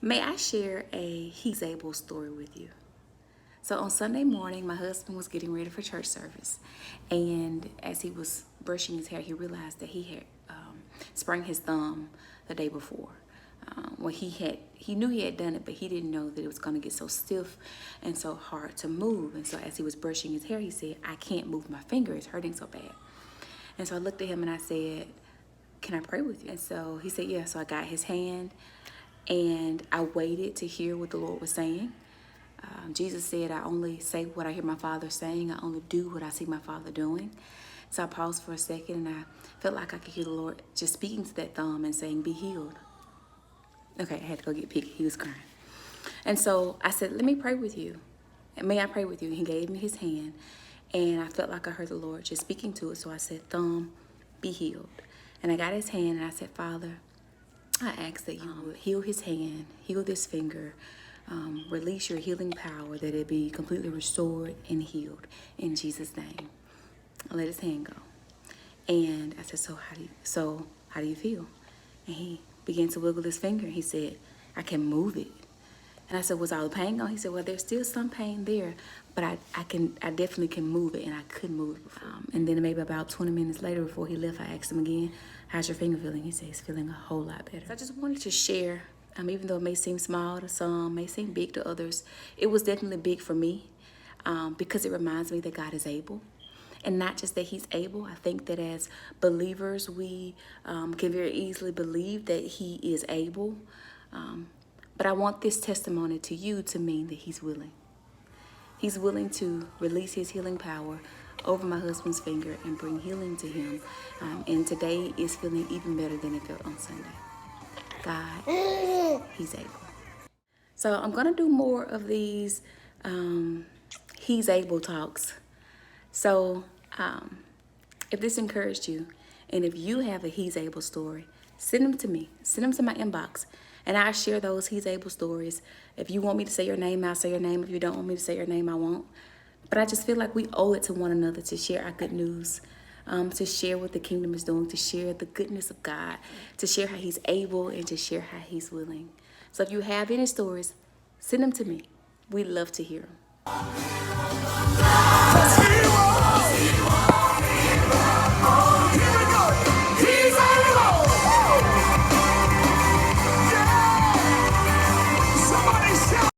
May I share a He's Able story with you? So on Sunday morning, my husband was getting ready for church service, and as he was brushing his hair, he realized that he had sprained his thumb the day before. Well, he knew he had done it, but he didn't know that it was going to get so stiff and so hard to move. And so as he was brushing his hair, he said, "I can't move my finger; it's hurting so bad." And so I looked at him and I said, "Can I pray with you?" And so he said, "Yeah." So I got his hand and I waited to hear what the Lord was saying. Jesus said, "I only say what I hear my Father saying. I only do what I see my Father doing." So I paused for a second and I felt like I could hear the Lord just speaking to that thumb and saying, "Be healed." Okay, I had to go get Piggy. He was crying. And so I said, "Let me pray with you. May I pray with you?" He gave me his hand and I felt like I heard the Lord just speaking to it. So I said, "Thumb, be healed." And I got his hand and I said, "Father, I ask that you would heal his hand, heal this finger, release your healing power, that it be completely restored and healed in Jesus' name." I let his hand go. And I said, how do you feel?" And he began to wiggle his finger. He said, "I can move it." And I said, "Was all the pain gone?" He said, "Well, there's still some pain there, but I definitely can move it, and I couldn't move it before." And then maybe about 20 minutes later before he left, I asked him again, "How's your finger feeling?" He said, "It's feeling a whole lot better." So I just wanted to share, even though it may seem small to some, may seem big to others, it was definitely big for me because it reminds me that God is able. And not just that he's able. I think that as believers, we can very easily believe that he is able. But I want this testimony to you to mean that he's willing. He's willing to release his healing power over my husband's finger and bring healing to him. And today is feeling even better than it felt on Sunday. God, he's able. So I'm going to do more of these he's able talks. So if this encouraged you, and if you have a he's able story, send them to me. Send them to my inbox. And I share those he's able stories. If you want me to say your name, I'll say your name. If you don't want me to say your name, I won't. But I just feel like we owe it to one another to share our good news, to share what the kingdom is doing, to share the goodness of God, to share how he's able, and to share how he's willing. So if you have any stories, send them to me. We'd love to hear them.